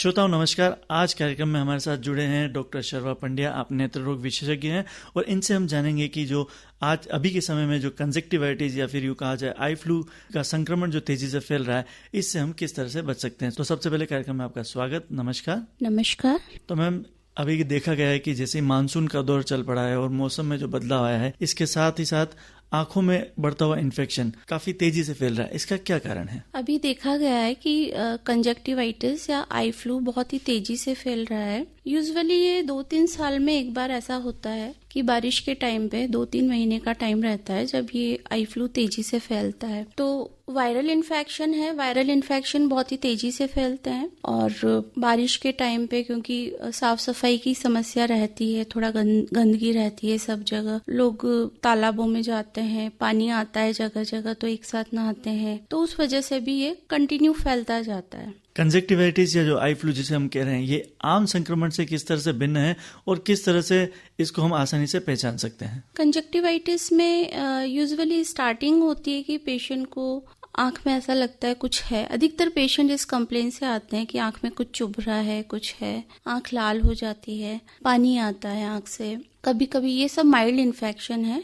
श्रोताओं नमस्कार। आज कार्यक्रम में हमारे साथ जुड़े हैं डॉक्टर शर्वा पंड्या। आप नेत्र रोग विशेषज्ञ हैं और इनसे हम जानेंगे कि जो आज अभी के समय में जो कंजक्टिवाइटिस या फिर यूँ कहा जाए आई फ्लू का संक्रमण जो तेजी से फैल रहा है, इससे हम किस तरह से बच सकते हैं। तो सबसे पहले कार्यक्रम में आपका स्वागत। नमस्कार। नमस्कार। तो मैम, अभी देखा गया है कि जैसे मानसून का दौर चल पड़ा है और मौसम में जो बदलाव आया है, इसके साथ ही साथ आंखों में बढ़ता हुआ इन्फेक्शन काफी तेजी से फैल रहा है। इसका क्या कारण है? अभी देखा गया है कि कंजक्टिवाइटिस या आई फ्लू बहुत ही तेजी से फैल रहा है। यूजुअली ये 2-3 साल में एक बार ऐसा होता है कि बारिश के टाइम पे 2-3 महीने का टाइम रहता है जब ये आई फ्लू तेजी से फैलता है। तो वायरल इन्फेक्शन है। वायरल इन्फेक्शन बहुत ही तेजी से फैलते हैं और बारिश के टाइम पे क्योंकि साफ सफाई की समस्या रहती है, थोड़ा गंदगी रहती है सब जगह, लोग तालाबों में जाते हैं, पानी आता है जगह जगह, तो एक साथ नहाते हैं, तो उस वजह से भी ये कंटिन्यू फैलता जाता है। कंजक्टिवाइटिस या जो आई फ्लू जिसे हम कह रहे हैं, ये आम संक्रमण से किस तरह से भिन्न है और किस तरह से इसको हम आसानी से पहचान सकते हैं? कंजक्टिवाइटिस में यूजुअली स्टार्टिंग होती है कि पेशेंट को आंख में ऐसा लगता है कुछ है। अधिकतर पेशेंट इस कंप्लेन से आते हैं कि आंख में कुछ चुभ रहा है, कुछ है, आंख लाल हो जाती है, पानी आता है आंख से। कभी कभी ये सब माइल्ड इन्फेक्शन है।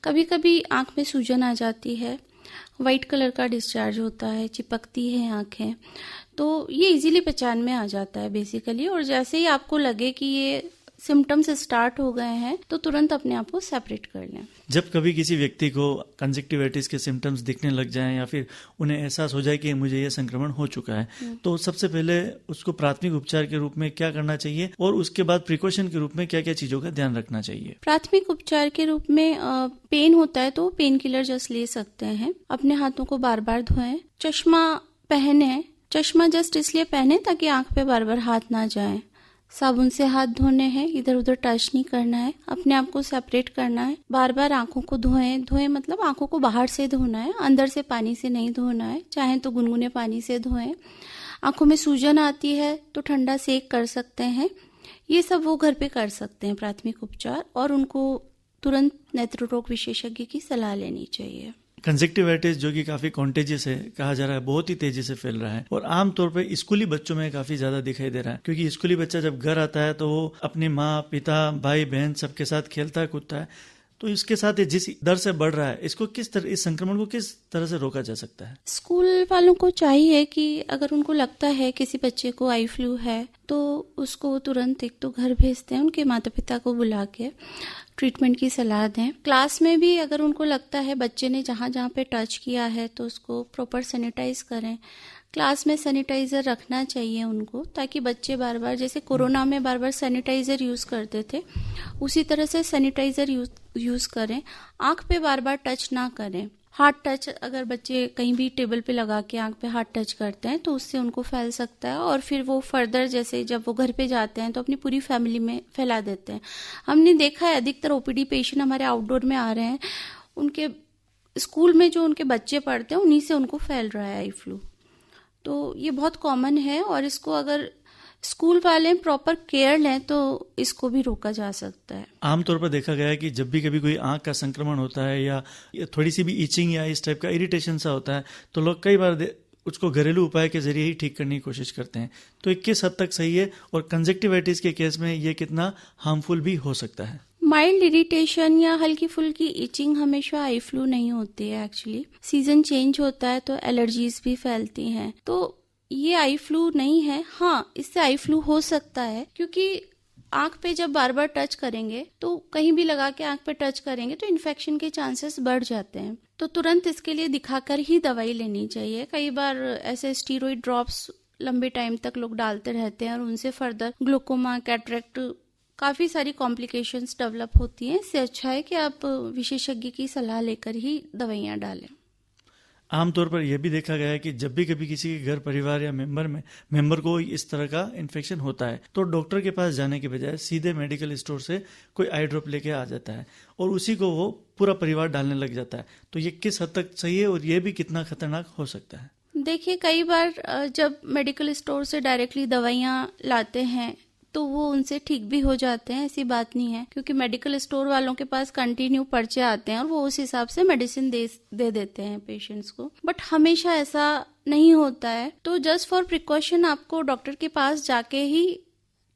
कभी कभी आंख में सूजन आ जाती है, वाइट कलर का डिस्चार्ज होता है, चिपकती है आंखें, तो ये इजीली पहचान में आ जाता है बेसिकली। और जैसे ही आपको लगे कि ये सिम्टम्स स्टार्ट हो गए हैं तो तुरंत अपने आप को सेपरेट कर लें। जब कभी किसी व्यक्ति को कंजक्टिवाइटिस के सिम्टम्स दिखने लग जाएं या फिर उन्हें एहसास हो जाए कि मुझे ये संक्रमण हो चुका है, तो सबसे पहले उसको प्राथमिक उपचार के रूप में क्या करना चाहिए और उसके बाद प्रिकॉशन के रूप में क्या क्या चीजों का ध्यान रखना चाहिए? प्राथमिक उपचार के रूप में पेन होता है तो पेन किलर जस्ट ले सकते हैं। अपने हाथों को बार बार धोएं। चश्मा पहने। चश्मा जस्ट इसलिए पहने ताकि आंख पे बार बार हाथ ना जाए। साबुन से हाथ धोने हैं, इधर उधर टच नहीं करना है, अपने आप को सेपरेट करना है। बार बार आंखों को धोएं मतलब आंखों को बाहर से धोना है, अंदर से पानी से नहीं धोना है। चाहे तो गुनगुने पानी से धोएं। आंखों में सूजन आती है तो ठंडा सेक कर सकते हैं। ये सब वो घर पे कर सकते हैं प्राथमिक उपचार, और उनको तुरंत नेत्र रोग विशेषज्ञ की सलाह लेनी चाहिए। कंजक्टिवाइटिस जो कि काफी कॉन्टेजियस है, कहा जा रहा है बहुत ही तेजी से फैल रहा है और आमतौर पर स्कूली बच्चों में काफी ज्यादा दिखाई दे रहा है, क्योंकि स्कूली बच्चा जब घर आता है तो वो अपने माँ पिता भाई बहन सबके साथ खेलता है कूदता है। तो इसके साथ ये जिस दर से बढ़ रहा है, इसको किस तरह, इस संक्रमण को किस तरह से रोका जा सकता है? स्कूल वालों को चाहिए कि अगर उनको लगता है किसी बच्चे को आई फ्लू है तो उसको तुरंत एक तो घर भेजते हैं, उनके माता पिता को बुला के ट्रीटमेंट की सलाह दें। क्लास में भी अगर उनको लगता है बच्चे ने जहाँ जहाँ पे टच किया है तो उसको प्रॉपर सैनिटाइज करें। क्लास में सैनिटाइजर रखना चाहिए उनको, ताकि बच्चे बार बार, जैसे कोरोना में बार बार सैनिटाइजर यूज करते थे, उसी तरह से सैनिटाइजर यूज करें। आंख पे बार बार टच ना करें। हाथ टच, अगर बच्चे कहीं भी टेबल पे लगा के आंख पे हाथ टच करते हैं तो उससे उनको फैल सकता है और फिर वो फर्दर, जैसे जब वो घर पे जाते हैं तो अपनी पूरी फैमिली में फैला देते हैं। हमने देखा है अधिकतर ओपीडी पेशेंट हमारे आउटडोर में आ रहे हैं, उनके स्कूल में जो उनके बच्चे पढ़ते हैं उन्हीं से उनको फैल रहा है आई फ्लू। तो ये बहुत कॉमन है और इसको अगर स्कूल वाले प्रॉपर केयर लें तो इसको भी रोका जा सकता है। आमतौर पर देखा गया है कि जब भी कभी कोई आंख का संक्रमण होता है या थोड़ी सी भी इचिंग या इस टाइप का इरिटेशन सा होता है तो लोग कई बार उसको घरेलू उपाय के जरिए ही ठीक करने की कोशिश करते हैं। तो ये किस हद तक सही है और कंजक्टिवाइटिस के केस में ये कितना हार्मफुल भी हो सकता है? माइल्ड इरिटेशन या हल्की फुल्की इचिंग हमेशा आई फ्लू नहीं होती है। एक्चुअली सीजन चेंज होता है तो एलर्जीज भी फैलती हैं, तो ये आई फ्लू नहीं है। हाँ, इससे आई फ्लू हो सकता है, क्योंकि आंख पे जब बार बार टच करेंगे तो कहीं भी लगा के आंख पे टच करेंगे तो इन्फेक्शन के चांसेस बढ़ जाते हैं। तो तुरंत इसके लिए दिखाकर ही दवाई लेनी चाहिए। कई बार ऐसे स्टीरॉइड ड्रॉप्स लंबे टाइम तक लोग डालते रहते हैं और उनसे फर्दर ग्लूकोमा, कैटरेक्ट, काफी सारी कॉम्प्लिकेशंस डेवलप होती हैं। इससे अच्छा है कि आप विशेषज्ञ की सलाह लेकर ही दवाइयाँ डालें। आमतौर पर यह भी देखा गया है कि जब भी कभी किसी के घर परिवार या मेंबर को इस तरह का इन्फेक्शन होता है तो डॉक्टर के पास जाने के बजाय सीधे मेडिकल स्टोर से कोई आई ड्रॉप लेके आ जाता है और उसी को वो पूरा परिवार डालने लग जाता है। तो ये किस हद तक सही है और ये भी कितना खतरनाक हो सकता है? देखिए, कई बार जब मेडिकल स्टोर से डायरेक्टली दवाइयाँ लाते हैं तो वो उनसे ठीक भी हो जाते हैं, ऐसी बात नहीं है, क्योंकि मेडिकल स्टोर वालों के पास कंटिन्यू पर्चे आते हैं और वो उस हिसाब से मेडिसिन दे देते हैं पेशेंट्स को। बट हमेशा ऐसा नहीं होता है, तो जस्ट फॉर प्रिकॉशन आपको डॉक्टर के पास जाके ही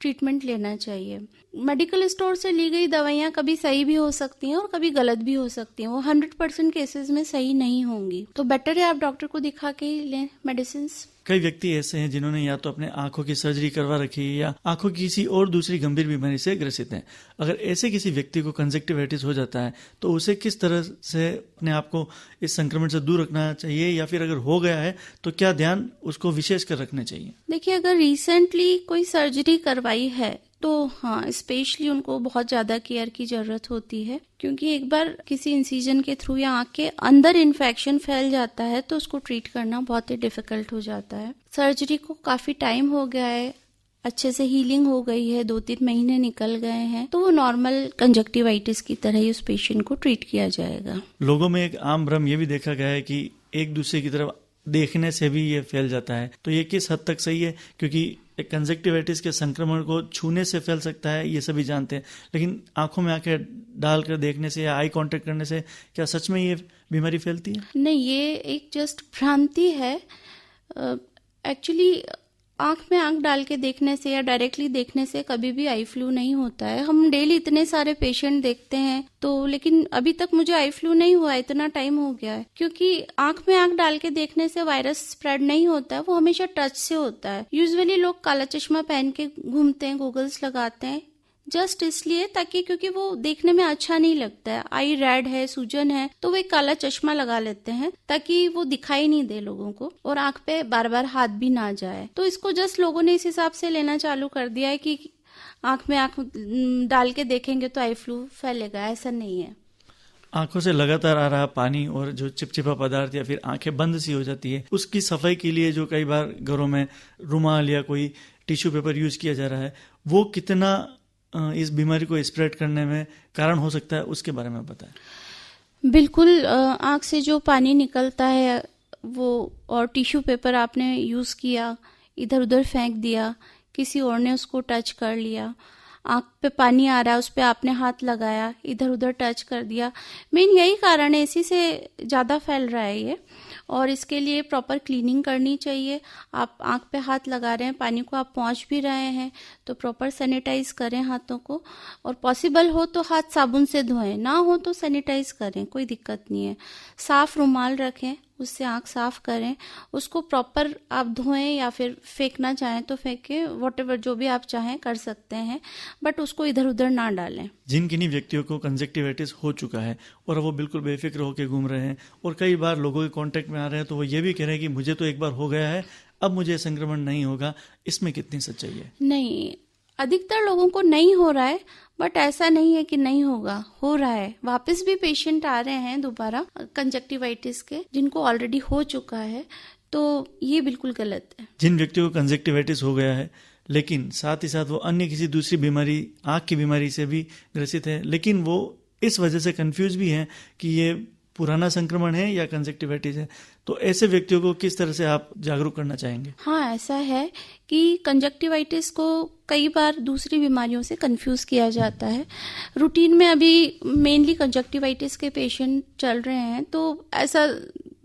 ट्रीटमेंट लेना चाहिए। मेडिकल स्टोर से ली गई दवाइयाँ कभी सही भी हो सकती हैं और कभी गलत भी हो सकती हैं, वो 100% केसेस में सही नहीं होंगी, तो बेटर है आप डॉक्टर को दिखा के ही लें मेडिसिन। कई व्यक्ति ऐसे हैं जिन्होंने या तो अपने आंखों की सर्जरी करवा रखी है या आंखों की किसी और दूसरी गंभीर बीमारी से ग्रसित हैं। अगर ऐसे किसी व्यक्ति को कंजक्टिवाइटिस हो जाता है तो उसे किस तरह से अपने आप को इस संक्रमण से दूर रखना चाहिए, या फिर अगर हो गया है तो क्या ध्यान उसको विशेष कर रखने चाहिए? देखिए, अगर रिसेंटली कोई सर्जरी करवाई है तो हाँ, स्पेशली उनको बहुत ज्यादा केयर की जरूरत होती है, क्योंकि एक बार किसी इंसिजन के थ्रू या आंख के अंदर इन्फेक्शन फैल जाता है तो उसको ट्रीट करना बहुत ही डिफिकल्ट हो जाता है। सर्जरी को काफी टाइम हो गया है, अच्छे से हीलिंग हो गई है, 2-3 महीने निकल गए हैं, तो वो नॉर्मल कंजक्टिवाइटिस की तरह ही उस पेशेंट को ट्रीट किया जाएगा। लोगों में एक आम भ्रम ये भी देखा गया है कि एक दूसरे की तरफ देखने से भी ये फैल जाता है, तो ये किस हद तक सही है? क्योंकि एक कंजक्टिवाइटिस के संक्रमण को छूने से फैल सकता है, ये सभी जानते हैं, लेकिन आंखों में आंखें डालकर देखने से या आई कांटेक्ट करने से क्या सच में ये बीमारी फैलती है? नहीं, ये एक जस्ट भ्रांति है। एक्चुअली आंख में आंख डाल के देखने से या डायरेक्टली देखने से कभी भी आई फ्लू नहीं होता है। हम डेली इतने सारे पेशेंट देखते हैं, तो लेकिन अभी तक मुझे आई फ्लू नहीं हुआ, इतना टाइम हो गया है, क्योंकि आंख में आंख डाल के देखने से वायरस स्प्रेड नहीं होता है, वो हमेशा टच से होता है। यूजुअली लोग काला चश्मा पहन के घूमते हैं, गॉगल्स लगाते हैं, जस्ट इसलिए ताकि, क्योंकि वो देखने में अच्छा नहीं लगता है, आई रेड है, सूजन है, तो वो एक काला चश्मा लगा लेते हैं ताकि वो दिखाई नहीं दे लोगों को और आंख पे बार बार हाथ भी ना जाए। तो इसको जस्ट लोगों ने इस हिसाब से लेना चालू कर दिया है कि आंख में आंख डाल के देखेंगे तो आई फ्लू फैलेगा, ऐसा नहीं है। आंखों से लगातार आ रहा पानी और जो चिपचिपा पदार्थ या फिर आंखें बंद सी हो जाती है, उसकी सफाई के लिए जो कई बार घरों में रुमाल या कोई टिश्यू पेपर यूज किया जा रहा है, वो कितना इस बीमारी को स्प्रेड करने में कारण हो सकता है, उसके बारे में बताएं। बिल्कुल, आंख से जो पानी निकलता है वो, और टिश्यू पेपर आपने यूज किया, इधर उधर फेंक दिया, किसी और ने उसको टच कर लिया, आंख पे पानी आ रहा है, उस पे आपने हाथ लगाया, इधर उधर टच कर दिया, मेन यही कारण है, इसी से ज्यादा फैल रहा है ये। और इसके लिए प्रॉपर क्लीनिंग करनी चाहिए। आप आंख पे हाथ लगा रहे हैं, पानी को आप पहुंच भी रहे हैं, तो प्रॉपर सैनिटाइज करें हाथों को, और पॉसिबल हो तो हाथ साबुन से धोएं, ना हो तो सैनिटाइज करें, कोई दिक्कत नहीं है। साफ रुमाल रखें, उससे आंख साफ करें, उसको प्रॉपर आप धोएं या फिर फेंकना चाहें तो फेंकें, व्हाटएवर जो भी आप चाहें कर सकते हैं, बट उसको इधर उधर ना डालें। जिन किन्हीं व्यक्तियों को कंजक्टिवाइटिस हो चुका है और वो बिल्कुल बेफिक्र होकर घूम रहे हैं और कई बार लोगों के कांटेक्ट में आ रहे हैं, तो वो ये भी कह रहे हैं कि मुझे तो एक बार हो गया है, अब मुझे संक्रमण नहीं होगा, इसमें कितनी सच्चाई है? नहीं, अधिकतर लोगों को नहीं हो रहा है, बट ऐसा नहीं है कि नहीं होगा, हो रहा है। वापस भी पेशेंट आ रहे हैं दोबारा कंजक्टिवाइटिस के, जिनको ऑलरेडी हो चुका है, तो ये बिल्कुल गलत है। जिन व्यक्तियों को कंजक्टिवाइटिस हो गया है लेकिन साथ ही साथ वो अन्य किसी दूसरी बीमारी, आंख की बीमारी से भी ग्रसित है, लेकिन वो इस वजह से कंफ्यूज भी हैं कि ये पुराना संक्रमण है या कंजक्टिवाइटिस है, तो ऐसे व्यक्तियों को किस तरह से आप जागरूक करना चाहेंगे? हाँ, ऐसा है कि कंजक्टिवाइटिस को कई बार दूसरी बीमारियों से कंफ्यूज किया जाता है। रूटीन में अभी मेनली कंजक्टिवाइटिस के पेशेंट चल रहे हैं, तो ऐसा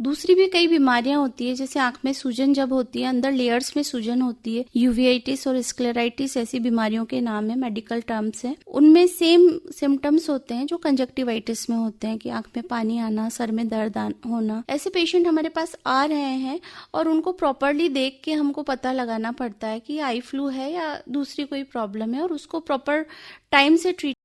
दूसरी भी कई बीमारियां होती है, जैसे आंख में सूजन जब होती है, अंदर लेयर्स में सूजन होती है, यूवियाइटिस और स्क्लेराइटिस ऐसी बीमारियों के नाम है, मेडिकल टर्म्स हैं। उनमें सेम सिम्टम्स होते हैं जो कंजक्टिवाइटिस में होते हैं, कि आंख में पानी आना, सर में दर्द होना। ऐसे पेशेंट हमारे पास आ रहे हैं और उनको प्रॉपरली देख के हमको पता लगाना पड़ता है कि आई फ्लू है या दूसरी कोई प्रॉब्लम है, और उसको प्रॉपर टाइम से ट्रीट